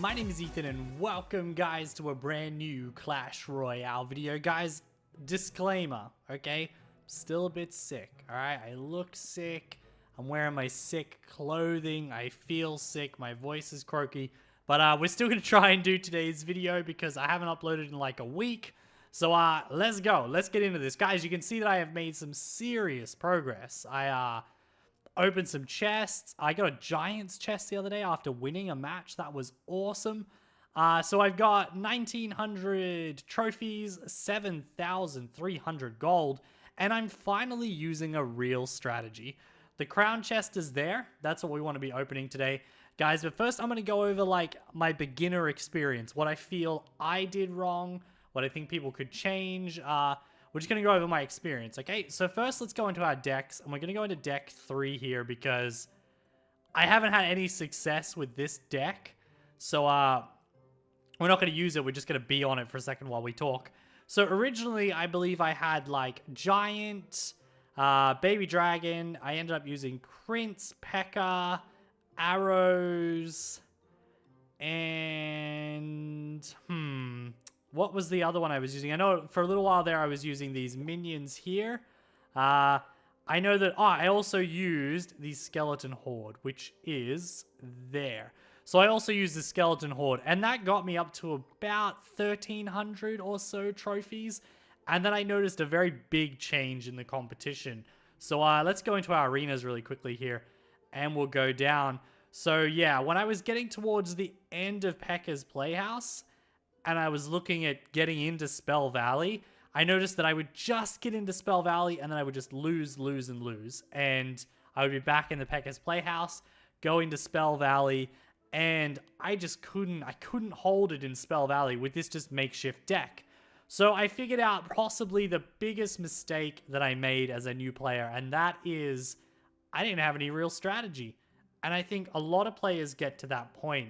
my name is Ethan and welcome guys to a brand new Clash Royale video. Guys, disclaimer, okay? Still a bit sick, alright? I look sick, I'm wearing my sick clothing, I feel sick, my voice is croaky. But we're still going to try and do today's video because I haven't uploaded in like a week. So let's go, let's get into this. Guys, you can see that I have made some serious progress. I opened some chests. I got a Giants chest the other day after winning a match. That was awesome. So I've got 1,900 trophies, 7,300 gold, and I'm finally using a real strategy. The crown chest is there. That's what we want to be opening today. Guys, but first I'm going to go over like my beginner experience, what I feel I did wrong, what I think people could change. We're just going to go over my experience, okay? So first, let's go into our decks, and we're going to go into deck 3 here because I haven't had any success with this deck. So we're not going to use it. We're just going to be on it for a second while we talk. So originally, I believe I had like Giant, Baby Dragon. I ended up using Prince, P.E.K.K.A, Arrows, and what was the other one I was using? I know for a little while there I was using these minions here. I know that I also used the Skeleton Horde, which is there. So I also used the Skeleton Horde, and that got me up to about 1,300 or so trophies. And then I noticed a very big change in the competition. So let's go into our arenas really quickly here, and we'll go down. So yeah, when I was getting towards the end of P.E.K.K.A's Playhouse, and I was looking at getting into Spell Valley, I noticed that I would just get into Spell Valley, and then I would just lose. And I would be back in the P.E.K.K.A's Playhouse, go into Spell Valley, and I couldn't hold it in Spell Valley with this just makeshift deck. So I figured out possibly the biggest mistake that I made as a new player, and that is I didn't have any real strategy. And I think a lot of players get to that point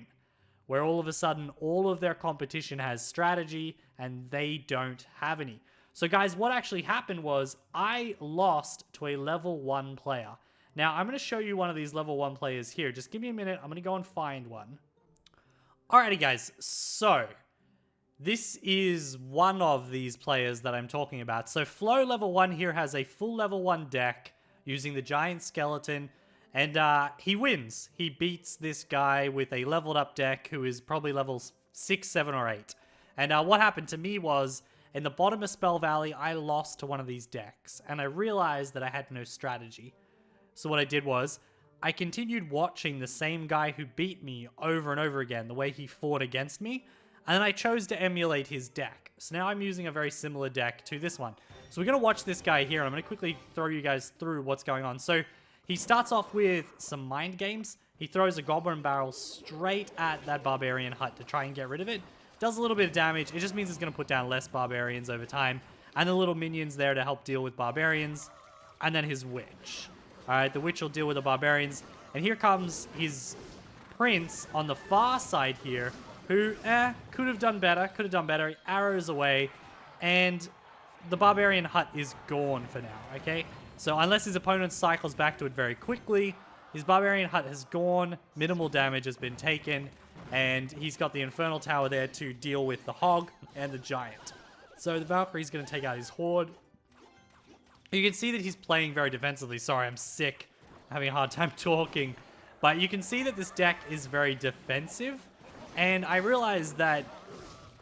where all of a sudden all of their competition has strategy and they don't have any. So guys, what actually happened was I lost to a level 1 player. Now I'm going to show you one of these level 1 players here. Just give me a minute. I'm going to go and find one. Alrighty guys, so this is one of these players that I'm talking about. So Flo level 1 here has a full level 1 deck using the Giant Skeleton. And he wins. He beats this guy with a leveled up deck who is probably levels 6, 7, or 8. And what happened to me was, in the bottom of Spell Valley, I lost to one of these decks. And I realized that I had no strategy. So what I did was, I continued watching the same guy who beat me over and over again, the way he fought against me. And then I chose to emulate his deck. So now I'm using a very similar deck to this one. So we're going to watch this guy here. And I'm going to quickly throw you guys through what's going on. So he starts off with some mind games. He throws a goblin barrel straight at that barbarian hut to try and get rid of it. Does a little bit of damage. It just means he's going to put down less barbarians over time. And the little minions there to help deal with barbarians. And then his witch. Alright, the witch will deal with the barbarians. And here comes his prince on the far side here, who, could have done better. Arrows away. And the barbarian hut is gone for now, okay? So unless his opponent cycles back to it very quickly, his barbarian hut has gone, minimal damage has been taken, and he's got the infernal tower there to deal with the hog and the giant. So the Valkyrie's going to take out his horde. You can see that he's playing very defensively. Sorry, I'm sick. I'm having a hard time talking. But you can see that this deck is very defensive, and I realized that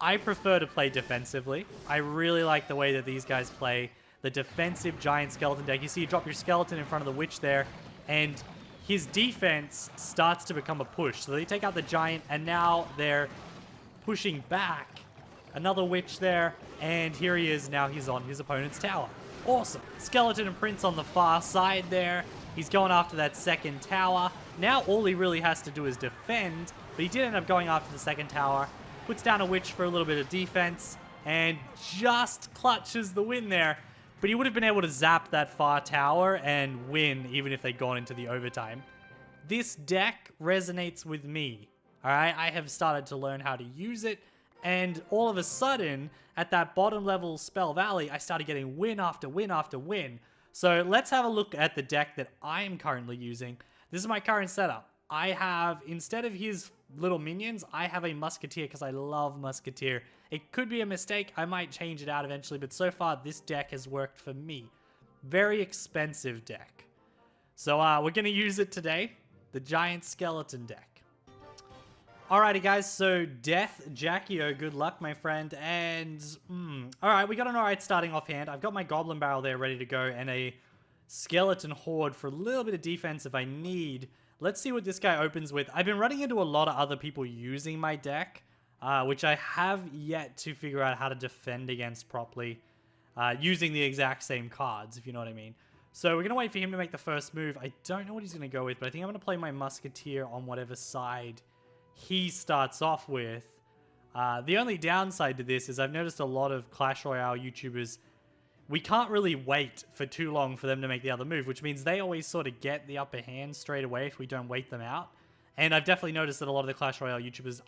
I prefer to play defensively. I really like the way that these guys play the defensive Giant Skeleton deck. You see you drop your skeleton in front of the witch there, and his defense starts to become a push. So they take out the giant, and now they're pushing back. Another witch there, and here he is. Now he's on his opponent's tower. Awesome. Skeleton and Prince on the far side there. He's going after that second tower. Now all he really has to do is defend, but he did end up going after the second tower. Puts down a witch for a little bit of defense, and just clutches the win there. But he would have been able to zap that far tower and win even if they'd gone into the overtime. This deck resonates with me. Alright, I have started to learn how to use it. And all of a sudden, at that bottom level Spell Valley, I started getting win after win after win. So let's have a look at the deck that I am currently using. This is my current setup. I have, instead of his little minions, I have a Musketeer because I love Musketeer. It could be a mistake. I might change it out eventually, but so far this deck has worked for me. Very expensive deck. So we're going to use it today. The Giant Skeleton deck. Alrighty, guys. So Death Jackio, good luck, my friend. And alright, we got an alright starting off hand. I've got my Goblin Barrel there ready to go and a Skeleton Horde for a little bit of defense if I need. Let's see what this guy opens with. I've been running into a lot of other people using my deck, which I have yet to figure out how to defend against properly, using the exact same cards, if you know what I mean. So we're going to wait for him to make the first move. I don't know what he's going to go with, but I think I'm going to play my Musketeer on whatever side he starts off with. The only downside to this is I've noticed a lot of Clash Royale YouTubers, we can't really wait for too long for them to make the other move, which means they always sort of get the upper hand straight away if we don't wait them out. And I've definitely noticed that a lot of the Clash Royale YouTubers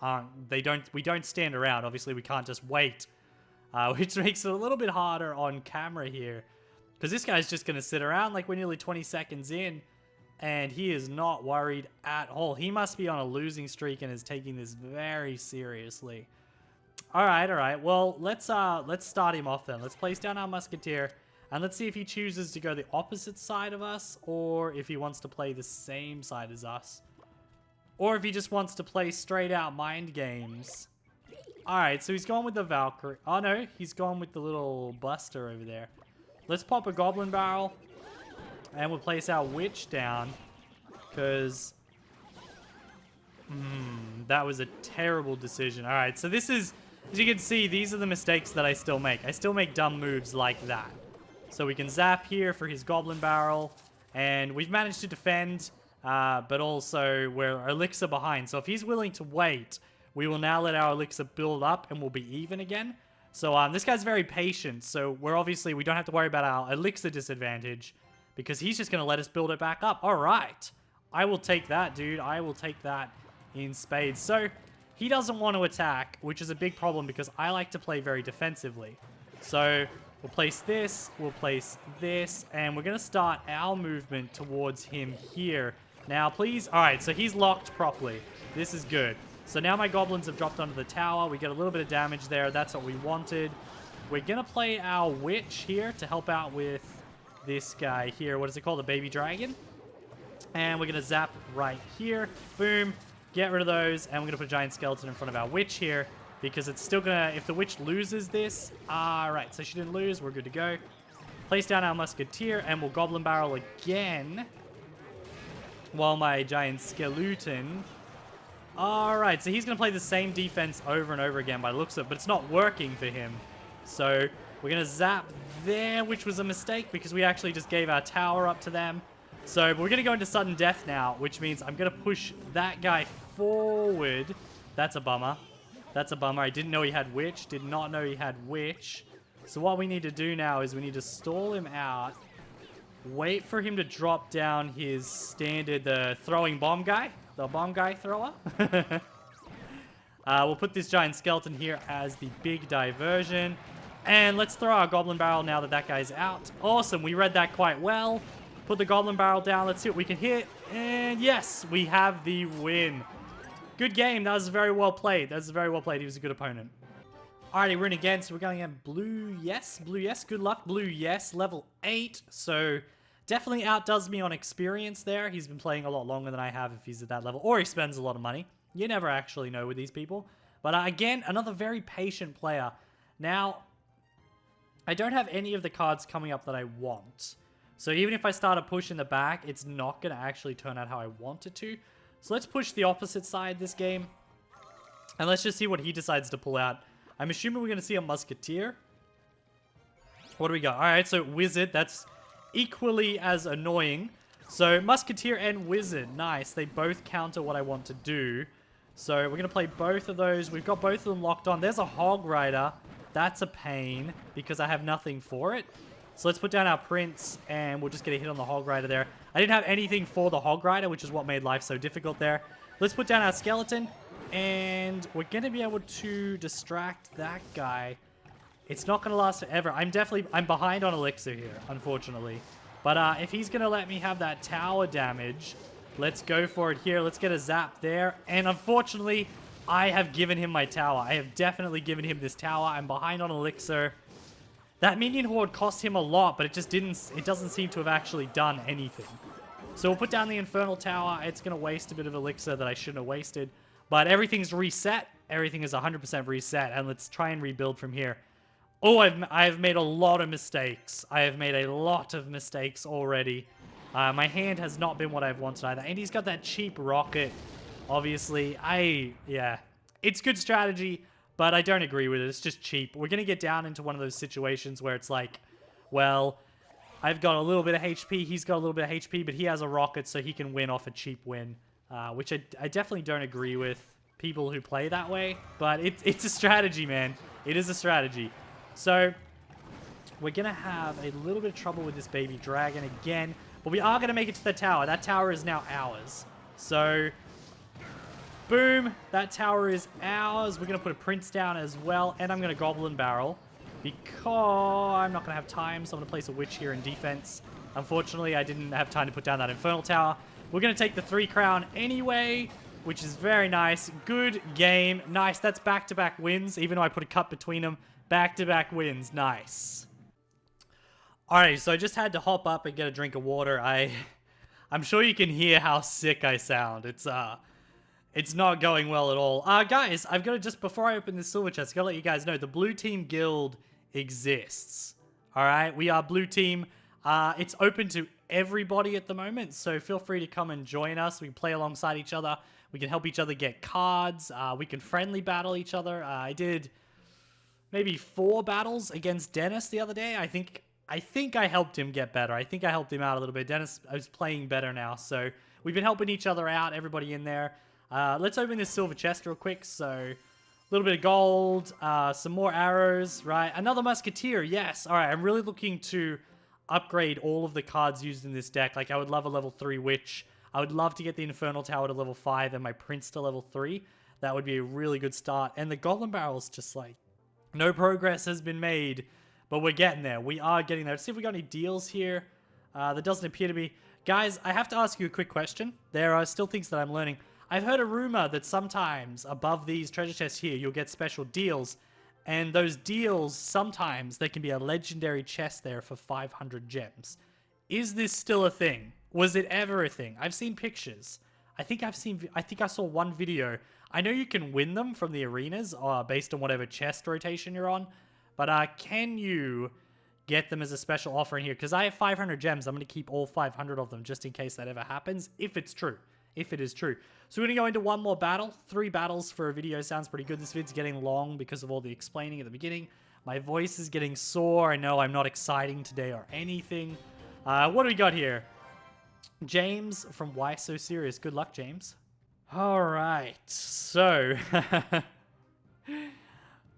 we don't stand around. Obviously, we can't just wait, which makes it a little bit harder on camera here. Because this guy's just going to sit around like we're nearly 20 seconds in, and he is not worried at all. He must be on a losing streak and is taking this very seriously. All right. Well, let's start him off then. Let's place down our Musketeer, and let's see if he chooses to go the opposite side of us, or if he wants to play the same side as us, or if he just wants to play straight out mind games. All right, so he's gone with the Valkyrie. Oh no, he's gone with the little Buster over there. Let's pop a Goblin Barrel, and we'll place our Witch down, because that was a terrible decision. All right, so this is, as you can see, these are the mistakes that I still make. I still make dumb moves like that. So we can zap here for his Goblin Barrel, and we've managed to defend, but also we're Elixir behind. So if he's willing to wait, we will now let our Elixir build up, and we'll be even again. So this guy's very patient, so we don't have to worry about our Elixir disadvantage, because he's just going to let us build it back up. All right. I will take that, dude. I will take that in spades. So he doesn't want to attack, which is a big problem because I like to play very defensively. So we'll place this, and we're going to start our movement towards him here. Now, please. All right, so he's locked properly. This is good. So now my goblins have dropped onto the tower. We get a little bit of damage there. That's what we wanted. We're going to play our Witch here to help out with this guy here. What is it called? A baby dragon. And we're going to zap right here. Boom. Get rid of those. And we're going to put a giant skeleton in front of our Witch here, because it's still going to, if the Witch loses this. All right, so she didn't lose. We're good to go. Place down our Musketeer, and we'll Goblin Barrel again, while my giant skeleton. All right, so he's going to play the same defense over and over again by the looks of it, but it's not working for him. So we're going to zap there, which was a mistake because we actually just gave our tower up to them. So we're going to go into sudden death now, which means I'm going to push that guy forward. That's a bummer. That's a bummer. I didn't know he had Witch. Did not know he had Witch. So what we need to do now is we need to stall him out. Wait for him to drop down his standard, the throwing bomb guy. The bomb guy thrower. We'll put this giant skeleton here as the big diversion. And let's throw our Goblin Barrel now that that guy's out. Awesome. We read that quite well. Put the Goblin Barrel down. Let's see what we can hit. And yes, we have the win. Good game. That was very well played. That was very well played. He was a good opponent. Alrighty, we're in again. So we're going in blue. Yes. Blue. Yes. Good luck. Blue. Yes. Level 8. So definitely outdoes me on experience there. He's been playing a lot longer than I have if he's at that level. Or he spends a lot of money. You never actually know with these people. But again, another very patient player. Now, I don't have any of the cards coming up that I want. So even if I start a push in the back, it's not going to actually turn out how I want it to. So let's push the opposite side this game. And let's just see what he decides to pull out. I'm assuming we're going to see a Musketeer. What do we got? Alright, so Wizard. That's equally as annoying. So Musketeer and Wizard. Nice. They both counter what I want to do. So we're going to play both of those. We've got both of them locked on. There's a Hog Rider. That's a pain because I have nothing for it. So let's put down our Prince and we'll just get a hit on the Hog Rider there. I didn't have anything for the Hog Rider, which is what made life so difficult there. Let's put down our Skeleton and we're going to be able to distract that guy. It's not going to last forever. I'm behind on Elixir here, unfortunately. But if he's going to let me have that tower damage, Let's go for it here. Let's get a zap there. And unfortunately, I have given him my tower. I have definitely given him this tower. I'm behind on elixir. That minion horde cost him a lot, but it doesn't seem to have actually done anything. So we'll put down the infernal tower. It's going to waste a bit of elixir that I shouldn't have wasted. But everything's reset. Everything is 100% reset. And let's try and rebuild from here. Oh, I've made a lot of mistakes. I have made a lot of mistakes already. My hand has not been what I've wanted either. And he's got that cheap rocket. Obviously, yeah. It's good strategy, but I don't agree with it. It's just cheap. We're going to get down into one of those situations where it's like, well, I've got a little bit of HP. He's got a little bit of HP, but he has a rocket, so he can win off a cheap win. Which I definitely don't agree with people who play that way. But it's a strategy, man. It is a strategy. So we're going to have a little bit of trouble with this baby dragon again. But we are going to make it to the tower. That tower is now ours. So, boom. That tower is ours. We're going to put a prince down as well. And I'm going to goblin barrel. Because I'm not going to have time. So I'm going to place a witch here in defense. Unfortunately, I didn't have time to put down that infernal tower. We're going to take the 3 crown anyway, which is very nice. Good game. Nice. That's back-to-back wins. Even though I put a cut between them. Back-to-back wins. Nice. Alright, so I just had to hop up and get a drink of water. I'm sure you can hear how sick I sound. It's not going well at all. Guys, I've got to just, before I open this silver chest, I've got to let you guys know, the Blue Team Guild exists. Alright, we are Blue Team. It's open to everybody at the moment, so feel free to come and join us. We can play alongside each other. We can help each other get cards. We can friendly battle each other. I did maybe 4 battles against Dennis the other day. I think I helped him get better. I think I helped him out a little bit. Dennis is playing better now, so we've been helping each other out, everybody in there. Let's open this silver chest real quick. So, a little bit of gold, some more arrows, right? Another musketeer, yes. All right, I'm really looking to upgrade all of the cards used in this deck. Like, I would love a level 3 witch. I would love to get the infernal tower to level 5 and my prince to level 3. That would be a really good start. And the goblin barrel's just like, no progress has been made. But we're getting there. We are getting there. Let's see if we got any deals here. There doesn't appear to be. Guys, I have to ask you a quick question. There are still things that I'm learning. I've heard a rumor that sometimes above these treasure chests here, you'll get special deals. And those deals, sometimes there can be a legendary chest there for 500 gems. Is this still a thing? Was it ever a thing? I've seen pictures. I think I saw one video. I know you can win them from the arenas based on whatever chest rotation you're on. But can you get them as a special offer in here? Because I have 500 gems. I'm going to keep all 500 of them just in case that ever happens. If it's true. If it is true. So we're going to go into one more battle. 3 battles for a video sounds pretty good. This vid's getting long because of all the explaining at the beginning. My voice is getting sore. I know I'm not exciting today or anything. What do we got here? James from Why So Serious. Good luck, James. All right. So...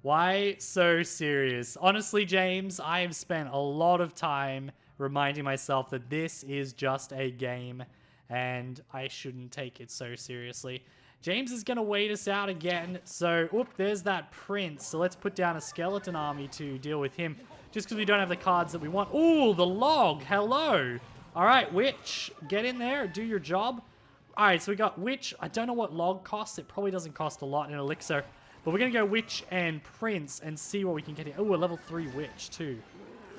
Why so serious? Honestly, James, I have spent a lot of time reminding myself that this is just a game and I shouldn't take it so seriously. James is going to wait us out again. So, there's that prince. So let's put down a skeleton army to deal with him just because we don't have the cards that we want. Ooh, the log. Hello. All right, witch, get in there. Do your job. All right, so we got witch. I don't know what log costs. It probably doesn't cost a lot in elixir. But we're going to go witch and prince and see what we can get here. Oh, a level 3 witch too.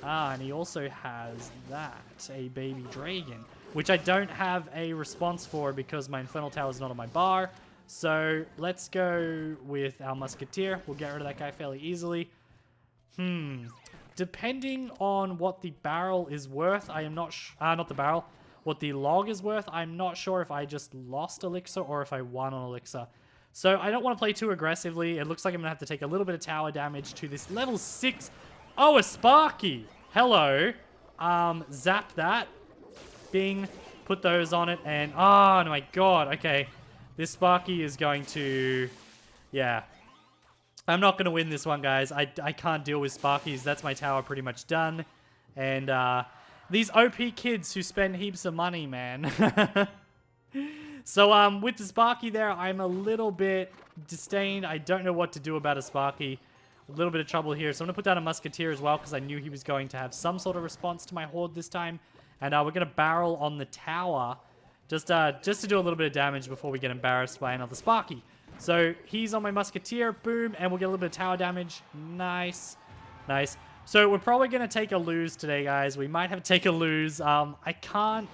And he also has that, a baby dragon, which I don't have a response for because my infernal tower is not on my bar. So let's go with our musketeer. We'll get rid of that guy fairly easily. Depending on what the barrel is worth, I am not not the barrel, what the log is worth, I'm not sure if I just lost elixir or if I won on elixir. So I don't want to play too aggressively. It looks like I'm going to have to take a little bit of tower damage to this level 6. Oh, a Sparky. Hello. Zap that. Bing. Put those on it. And, oh my god. Okay. This Sparky is going to... Yeah. I'm not going to win this one, guys. I can't deal with Sparkies. That's my tower pretty much done. And these OP kids who spend heaps of money, man. So, with the Sparky there, I'm a little bit disdained. I don't know what to do about a Sparky. A little bit of trouble here. So I'm going to put down a Musketeer as well because I knew he was going to have some sort of response to my Horde this time. And we're going to barrel on the tower Just to do a little bit of damage before we get embarrassed by another Sparky. So he's on my Musketeer. Boom. And we'll get a little bit of tower damage. Nice. Nice. So we're probably going to take a lose today, guys. We might have to take a lose. I can't...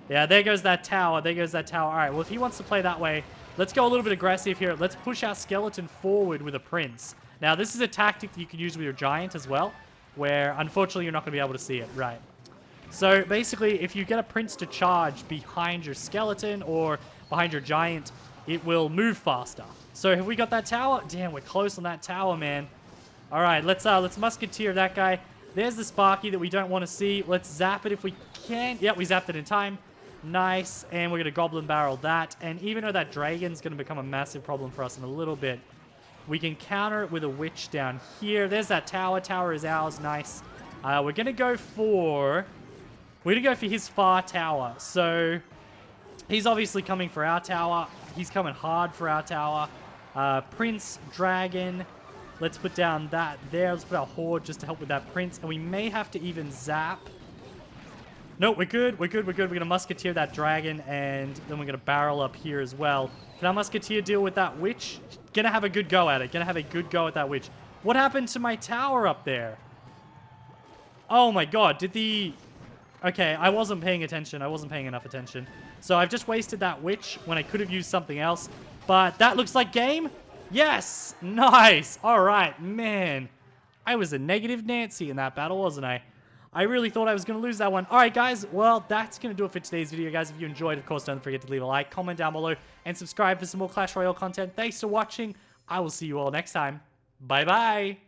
Yeah, there goes that tower. There goes that tower. All right, well, if he wants to play that way, let's go a little bit aggressive here. Let's push our skeleton forward with a prince. Now, this is a tactic that you can use with your giant as well, where, unfortunately, you're not going to be able to see it. Right. So, basically, if you get a prince to charge behind your skeleton or behind your giant, it will move faster. So, have we got that tower? Damn, we're close on that tower, man. All right, let's musketeer that guy. There's the Sparky that we don't want to see. Let's zap it if we can. Yep, we zapped it in time. Nice. And we're going to goblin barrel that. And even though that dragon's going to become a massive problem for us in a little bit, we can counter it with a witch down here. There's that tower. Tower is ours. Nice. We're going to go for his far tower. So he's obviously coming for our tower. He's coming hard for our tower. Prince, dragon. Let's put down that there. Let's put our horde just to help with that prince. And we may have to even zap. No, we're good. We're good. We're good. We're going to musketeer that dragon. And then we're going to barrel up here as well. Can our musketeer deal with that witch? Gonna have a good go at it. Gonna have a good go at that witch. What happened to my tower up there? Oh my god. Did the... Okay, I wasn't paying attention. I wasn't paying enough attention. So I've just wasted that witch when I could have used something else. But that looks like game. Yes! Nice! Alright, man. I was a negative Nancy in that battle, wasn't I? I really thought I was going to lose that one. Alright, guys. Well, that's going to do it for today's video, guys. If you enjoyed, of course, don't forget to leave a like, comment down below, and subscribe for some more Clash Royale content. Thanks for watching. I will see you all next time. Bye-bye.